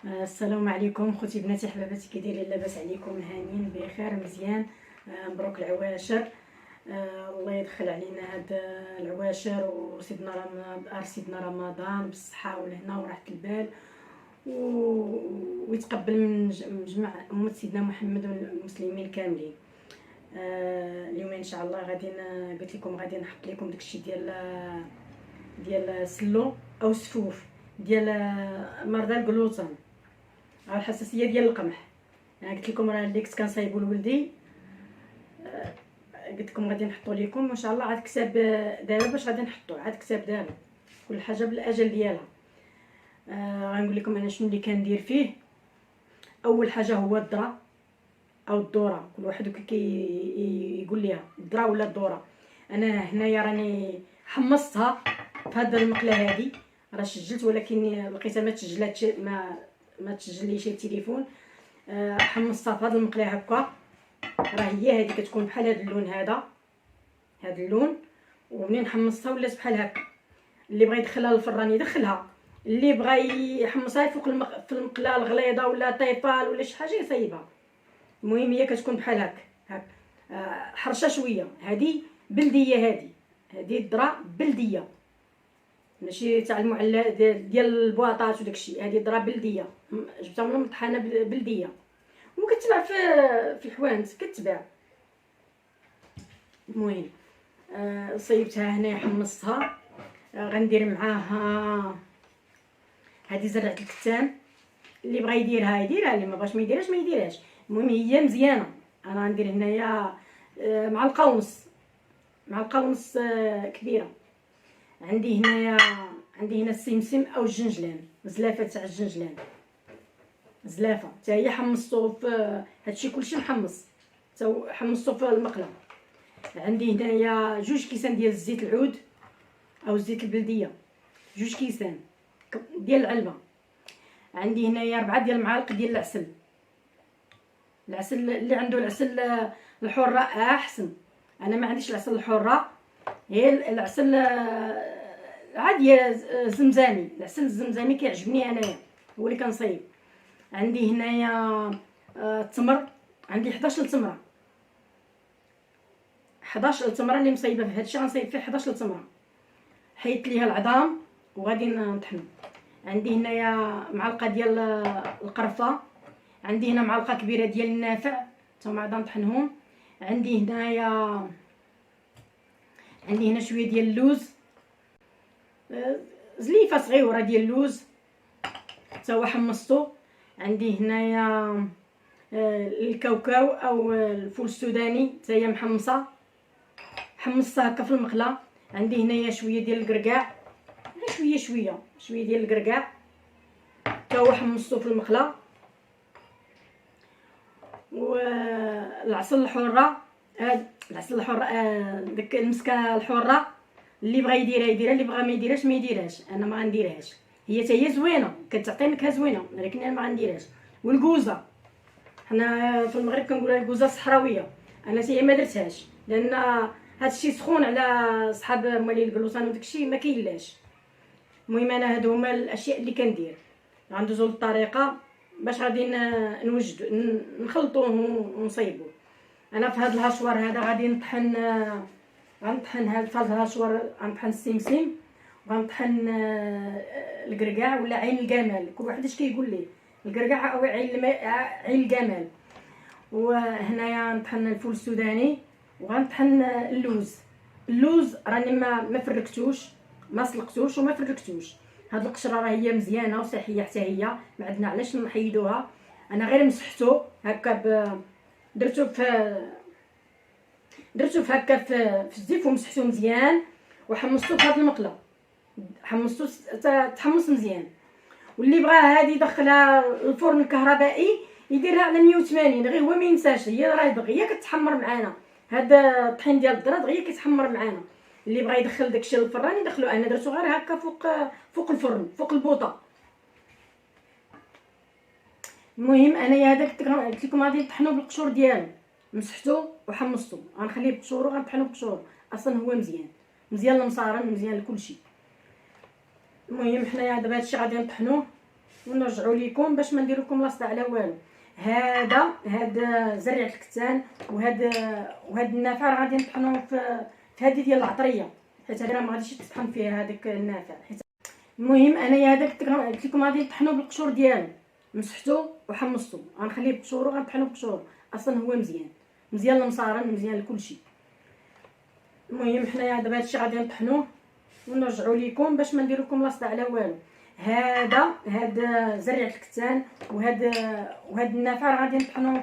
السلام عليكم خوتي بناتي حباباتي، كي دايرين؟ لاباس عليكم؟ هانيين بخير مزيان. مبروك العواشر. الله يدخل علينا هاد العواشر سيدنا رمضان بالصحه والهنا وراحه البال ويتقبل من جميع امه سيدنا محمد والمسلمين كاملين. اليوم ان شاء الله غادي قلت لكم غادي نحط لكم داكشي ديال السلو او السفوف ديال مرضى الجلوطن او الحساسيه ديال القمح. قلت لكم راه اللي كنت كنصايبو لولدي، قلت لكم غادي نحطو لكم ان شاء الله. عاد كتاب دابا باش غادي نحطو، عاد كتاب دابا كل حاجه بالاجل ديالها. غنقول لكم انا شنو اللي كندير فيه. اول حاجه هو الذره او الذره، كل واحد يقول ليها الذره ولا الذره. انا هنايا راني حمصتها في هذا المقله هذه، راه سجلت ولكن لقيتها ما تسجلاتش، ما تسجل لي شي التليفون. حمصتها في هذا المقله هكا، راه هي هذه كتكون بحال هذا اللون، هذا اللون. ومنين حمصتها ولات بحال هكا. اللي بغى يدخلها للفران يدخلها، اللي بغى يحمصها فوق في المقله الغليظه ولا طيفال ولا شي حاجه يصايبها. المهم هي كتكون بحال هكا حرشه شويه. هذه بلديه، هذه الذره بلديه، ماشي تاع المعلى ديال البواطات وداكشي. هذه الذره بلديه جبتها من مطحنه بلديه وكتباع في الحوانت كتباع. المهم صيبتها هنا، حمصتها. غندير معاها هذه زرعه الكتان، اللي بغى يديرها يديرها، اللي ما بغاش ما يديرهاش. المهم هي مزيانه. انا غندير هنايا معلقه ونص كبيره. عندي هنا السمسم او الجنجلان، زلافه تاع الجنجلان، زلافه حتى هي حمصتو في هادشي كلشي محمص، حمصتو في المقله. عندي هنايا 2 كيسان ديال الزيت العود او الزيت البلديه، 2 كيسان ديال العلبه. عندي هنايا 4 ديال المعالق ديال العسل اللي عنده العسل الحره احسن. انا ما عنديش العسل الحره، هي العسل عادي زمزامي. العسل الزمزامي كيعجبني انايا، هو اللي كنصايب. عندي هنايا التمر، عندي 11 تمره، 11 تمره اللي مصايبه في هادشي. غنصايب فيه 11 تمره، حيدت ليها العظام وغادي نطحنو. عندي هنايا معلقه ديال القرفه، عندي هنا معلقه كبيره ديال النافع تما غادي نطحنهم. عندي هنا شويه ديال اللوز، زليفه صغيره ديال اللوز حتى هو حمصتو. عندي هنايا الكاوكاو او الفول السوداني حتى هي محمصه، حمصتها هكا في المقله. عندي هنايا شويه ديال الكركاع، شويه ديال الكركاع حتى هو حمصتو في المقله. والعسل الحره، العسل الحر، داك المسكه الحره، اللي بغى يديرها اللي بغى ما يديرهاش. انا ما غنديرهاش، هي حتى هي زوينه، كتعطي نكهه زوينه، ولكن انا ما غنديرهاش. والكوزه، حنا في المغرب كنقولوا الكوزه الصحراويه، انا حتى هي ما درتهاش لان هادشي سخون على صحاب مالي الكلوطان وداكشي ما كاينلاش. المهم انا هادو هما الاشياء اللي كندير. غندوزو للطريقه باش غادي نوجدو نخلطوه ونصايبوه. انا في هذا الهشوار هذا غادي نطحن هذا في هذا الهشوار، غنطحن السمسم وغنطحن الكركاع ولا عين الجمال، كل واحد اش كيقول ليه، الكركاع او عين الجمال. وهنايا نطحن الفول السوداني وغنطحن اللوز راني ما فركتوش، ما سلقتوش وما فركتوش. هاد القشره راه هي مزيانه وصحيه حتى هي، ما عندنا علاش نحيدوها. انا غير مسحتو هكا درتو في هكا في الزيت ومسحتو مزيان وحمصتو في هاد المقله، حمصتو تحمص مزيان. واللي بغاها هادي يدخلها الفرن الكهربائي يديرها على 180 غير، هو ما ينساش، هي راه دغيا كتحمر معانا. هذا الطحين ديال الذره دغيا كيتحمر معانا. اللي بغى يدخل داكشي للفران يدخلو، انا درتو غير هكا فوق الفرن، فوق البوطه. المهم انايا هذاك قلت لكم غادي نطحنو بالقشور ديالو، مسحتو وحمصتو، غنخليه بقشورو، غنطحنو بقشورو، اصلا هو مزيان المصارن، مزيان لكلشي. المهم حنايا دابا هادشي غادي نطحنوه ونرجعوا لكم باش ما ندير لكم لاصق على والو. هاد زريعه الكتان وهاد النافع راه غادي نطحنوه في هذه ديال العطريه، حيت هذه راه ما غاديش تطحن فيها هذاك النافع. حيت المهم انايا هذاك قلت لكم غادي نطحنوه بالقشور ديالو، مسحتو وحمصتو، غنخليه بقشورو، غنطحنو بقشورو، اصلا هو مزيان للمصارن، مزيان لكلشي. المهم حنايا دابا هادشي غادي نطحنوه ونرجعوا لكم باش ما ندير لكم لاصق على والو. هاد زريعه الكتان وهاد النافع راه غادي نطحنوه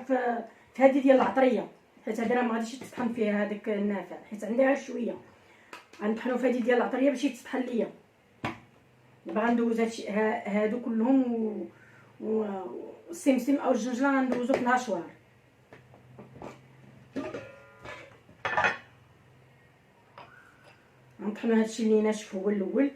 في هذه ديال العطريه، حيت هذه راه ما غاديش تطحن فيها هذاك النافع، حيت عندي غير شويه. غنطحنو في هذه ديال العطريه باش يتطحن ليا. دابا غندوز هادشي هادو كلهم والسمسم او الجنجله غندوزو في الهاشوار. غنطحنو هادشي اللي ناشف هو الاول.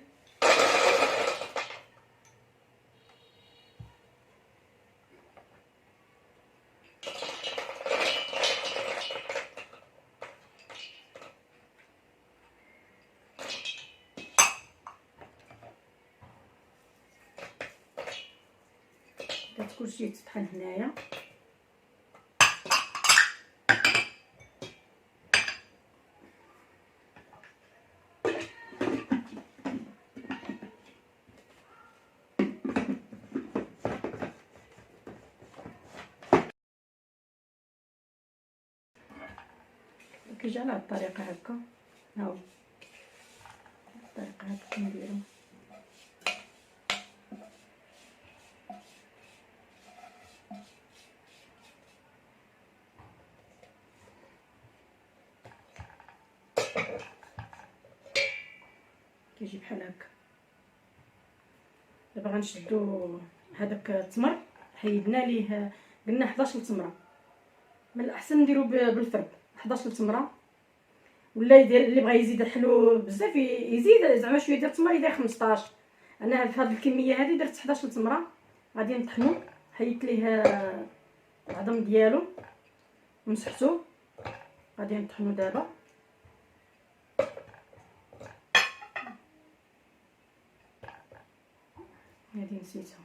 كلشي يتطحن هنايا. كيجي على هاد الطريقه هكا، ها هو الطريقه هكا كنديرو. كيجي بحال هكا. دابا غنشدو هذاك التمر، حيدنا ليه قلنا 11 تمره، من الاحسن نديرو بالفرد 11 تمره، ولا يدير اللي بغى يزيد الحلو بزاف يزيد زعما شويه ديال التمر يدير 15. انا في هذه الكميه هذه درت 11 تمره. غادي نطحنو، حيدت ليه العظم ديالو ومسحتو، غادي نطحنو دابا. هذه نسيتها.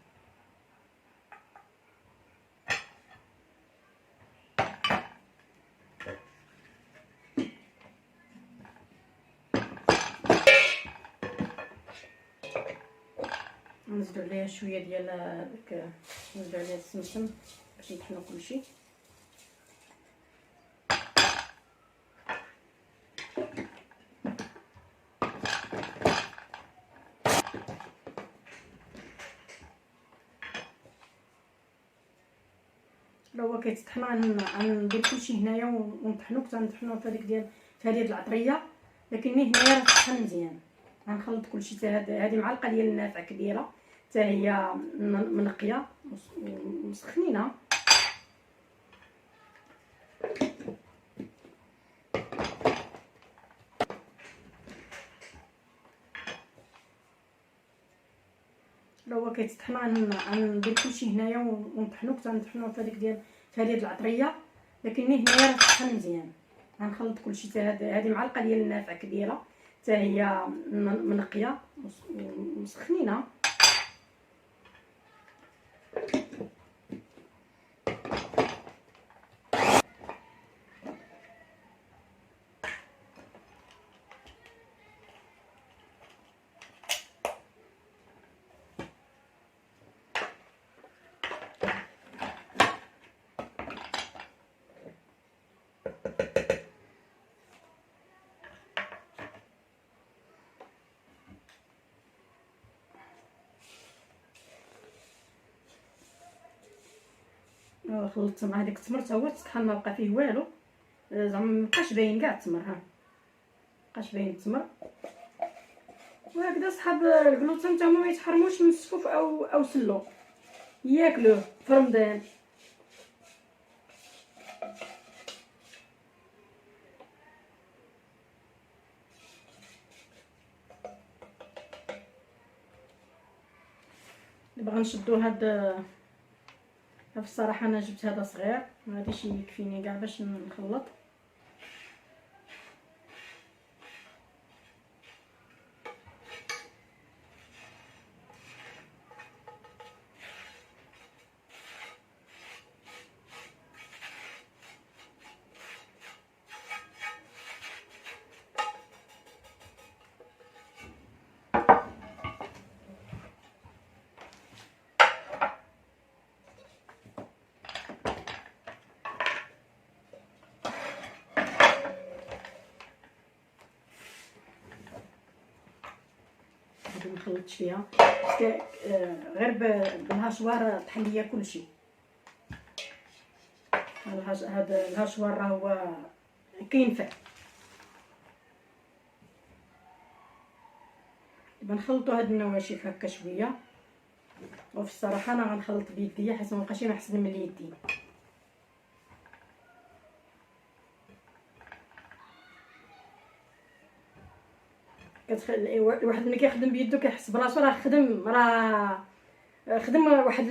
نزيدو عليها شويه ديال داك، نزيدو عليها السمسم باش نطحنو كلشي. راه هو كيتطحن، غندير كلشي هنايا ونطحنو. كنت غنطحنو في هذيك ديال هذه العطريه، لكن هنايا راه طحن مزيان. غنخلط كلشي حتى هذه معلقه ديال النافع كبيره حتى هي منقيه ومسخنينه. راه هو كيتطحن، غندير كلشي هنايا ونطحنو. كنت غنطحنو في هذيك ديال هذه العطريه، لكن هنايا راه طحن مزيان. غنخلط كلشي حتى هذه معلقه ديال النافع كبيره حتى هي منقيه ومسخنينه. خلطت مع ديك التمر حتى هو تطحن، ما بقى فيه والو، زعما مبقاش باين كاع التمر. ها مبقاش باين التمر. وهكذا صحاب الكلوطان حتى هما ما يتحرموش من السفوف او سلو، ياكلوه في رمضان. دابا غنشدو هاد. في الصراحه انا جبت هذا صغير، ما غاديش يكفيني كاع باش نخلط. خلطتش فيها غير بالهاشوار طحن ليا كلشي. هذا الهاشوار راه هو كينفع. دابا نخلطوا هاد النواشف هكا شويه، وفي الصراحه انا غنخلط بيديا حيت مابقاش محسن من اليدين. الواحد ملي كيخدم بيدو كيحس براسو راه خدم واحد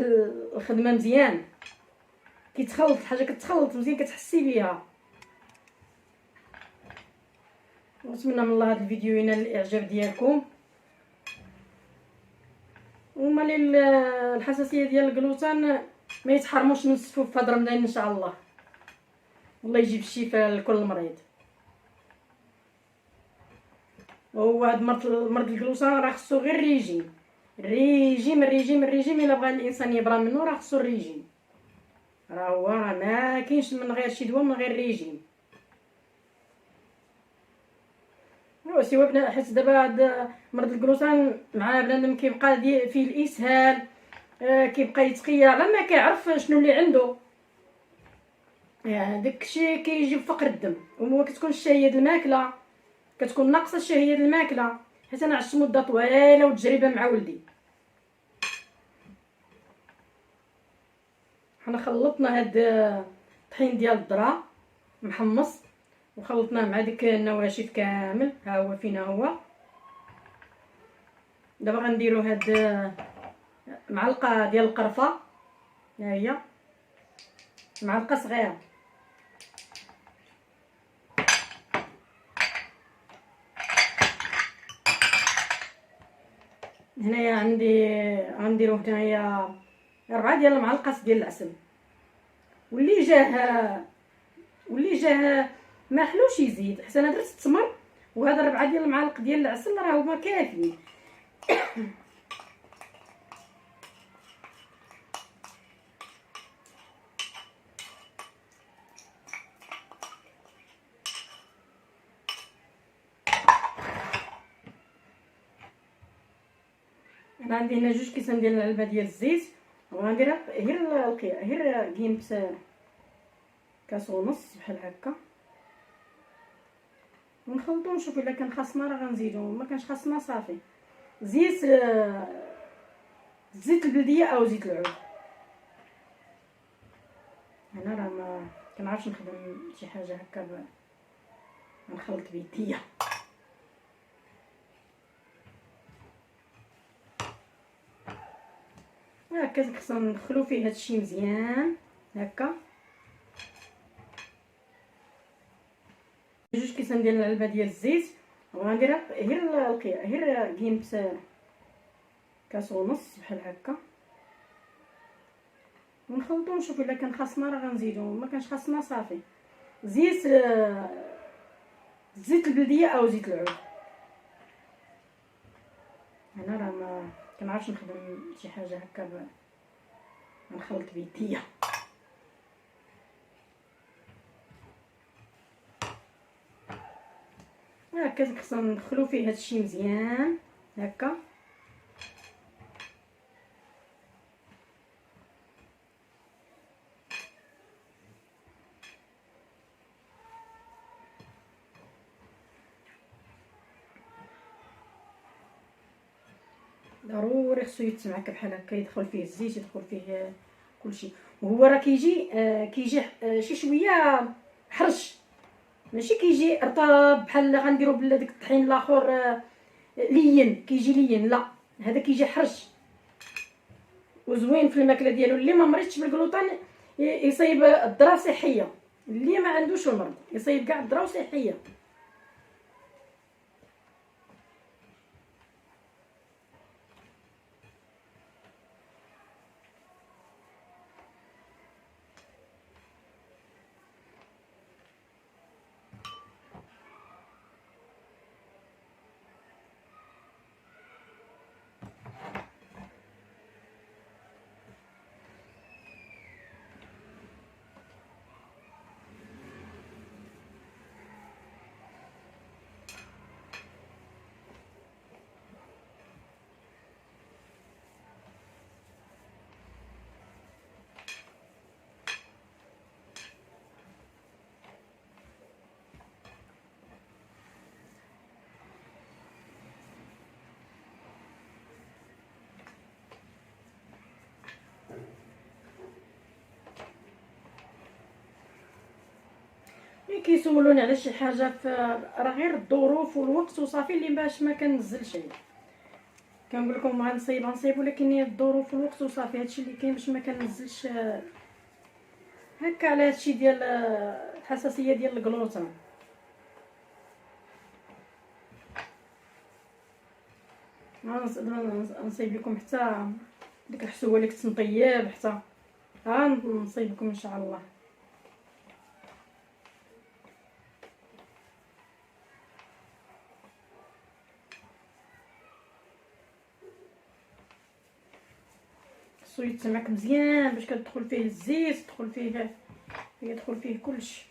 الخدمه مزيان. كيتخلط حاجه كتخلط مزيان كتحسي بيها. نتمنى من الله هذا الفيديو ينال الاعجاب ديالكم. وما الحساسيه ديال الجلوتين ما يتحرموش من السفوف في هذا رمضان ان شاء الله. والله يجيب الشفاء لكل مريض. وهو هاد مرض الجلوتين راه خصو غير الريجيم الا بغى الانسان يبرى منه راه خصو الريجيم. راه ما كاينش من غير شي دواء من غير ريجيم. سوا حيت دابا هاد مرض الجلوتين مع بنادم كيبقى فيه الاسهال، كيبقى يتقيا على ما كيعرف شنو اللي عنده. يعني داكشي كيجي بفقر الدم. وما كتكون الشهيه ديال الماكله، كتكون ناقصه الشهيه ديال الماكله. حيت انا عشت مده طويله وتجربه مع ولدي. حنا خلطنا هاد الطحين ديال الذره محمص وخلطناه مع ديك النواشف كامل. ها هو فينا هو. دابا غنديرو هاد معلقه ديال القرفه، ها هي معلقه صغيره. هنايا غنديرو هنايا 4 ديال المعالق ديال العسل. واللي جاه ما حلوش يزيد، حيت انا درت التمر وهذا 4 ديال المعالق ديال العسل راه هما كافيين. انا عندي هنا 2 كيسان ديال العلبه ديال الزيت، وغندير غير قيمه كاس ونص بحال هكا، ونخلطو نشوف الا كان خاصنا راه غنزيدو، ما كانش خاصنا صافي. زيت البلديه او زيت العود. انا راه ما كنعرفش نخدم شي حاجه هكا نخلط بيديا. هكا خصنا ندخلو فيه هادشي مزيان هكا. 2 كيسان ديال العلبه ديال الزيت، وغندير غير قيمه كاس ونص بحال هكا، ونخلطو نشوف الا كان خاصنا راه غنزيدو، ما كانش خاصنا صافي. زيت البلديه او زيت العود. انا راه ما كنعرفش نخدم شي حاجه هكا نخلط بيديا. هكا خصنا ندخلو فيه هادشي مزيان هكا. ضروري خصو يتمعك بحال هكا، يدخل فيه الزيت، يدخل فيه كلشي. وهو راه كيجي شي شويه حرش، ماشي كيجي رطب بحال غنديرو داك الطحين الاخر لين، كيجي لين. لا، هذا كيجي حرش وزوين في الماكله ديالو. اللي ما مريضش بالجلوطين يصيب الذره صحيه، اللي ما عندوش المرض يصيب كاع الذره صحيه. كيسولوني على شي حاجه، راه غير الظروف والوقت وصافي اللي باش ما كنزل شيء. كنقول لكم غنصيب، ولكن هي الظروف والوقت وصافي، هادشي اللي كاين باش ما كنزلش هكا على هادشي ديال الحساسيه ديال الجلوتين. نصيب لكم حتى ديك الحسوه اللي كنت نطيب، حتى نصيب لكم ان شاء الله. خصو يتسمك مزيان باش كتدخل فيه الزيت، يدخل فيه كلشي.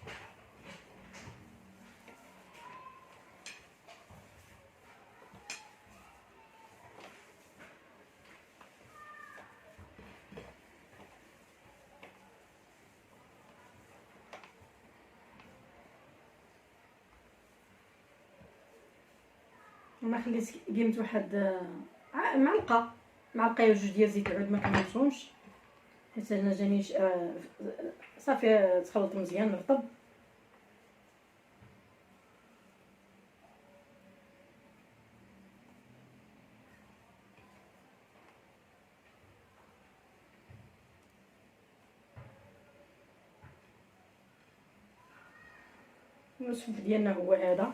انا خليت قيمت واحد معلقه وجوج ديال زيت العود، ما كنمشومش حيت انا جانيش صافي تخلط مزيان رطب. الوصف ديالنا هو هذا،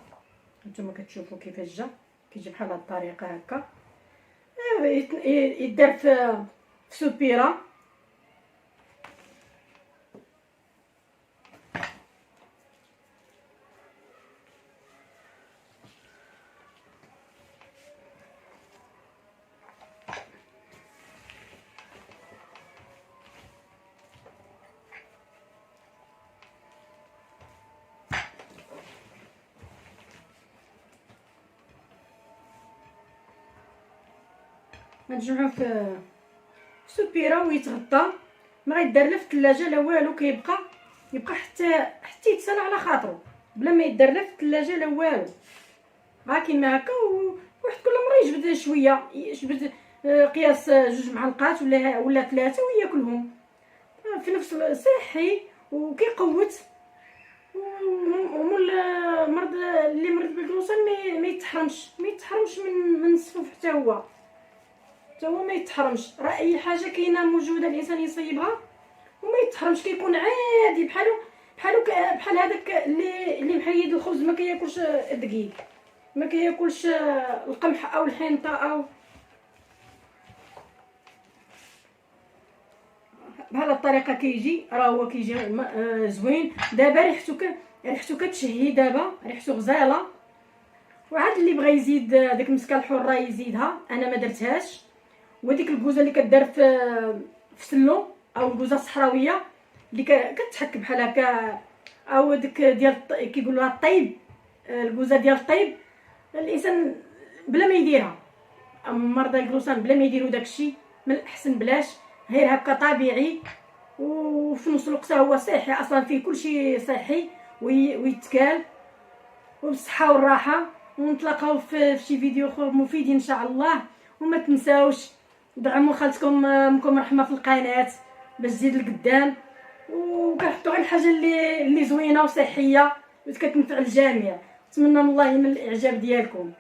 نتوما كتشوفوا كيفاش جا، كيجي بحال هاد الطريقه هكا. يدار في سوبيره. غنجمعوه في سوبيره ويتغطى، ما غيدار لا في الثلاجه لا والو، يبقى حتى يتسنى على خاطرو بلا ما يدار لا في الثلاجه لا والو. كيما هكا، وواحد كل مره يجبد شويه، يجبد قياس 2 معلقات ولا 3 وياكلهم في نفس صحي وكيقوت. ومول مرض اللي مرض بالجلوسان ما يتحرمش من الصفوف، حتى هو ما يتحرمش. راه اي حاجه كاينه موجوده الانسان يصيبها وما يتحرمش، كيكون عادي بحال هذاك اللي محيد الخبز، ما كياكلش الدقيق، ما كياكلش القمح او الحنطه او بهذه الطريقه. كيجي راه هو كيجي زوين. دابا ريحتو كتشهي، دابا ريحتو غزاله. وعاد اللي بغى يزيد داك المسكه الحره يزيدها، انا ما درتهاش. وديك الكوزه اللي كدار في سلو او الكوزه الصحراويه اللي كتحك بحال هكا، او ديك ديال كيقولوها الطيب، الكوزه ديال الطيب، الانسان بلا ما يديرها، مرضى الجلوسان بلا ما يديروا داكشي من الاحسن بلاش، غير هكا طبيعي. وفي نفس الوقت هو صحي، اصلا فيه كلشي صحي ويتكال وبالصحه والراحه. ونتلاقاو في شي فيديو اخر مفيد ان شاء الله. وما تنساوش دعموا خالتكم امكم رحمه في القناه باش تزيد لقدام، وكنحطوا غير الحاجه اللي زوينه وصحيه وكتنفع الجميع. نتمنى من الله ينال الاعجاب ديالكم.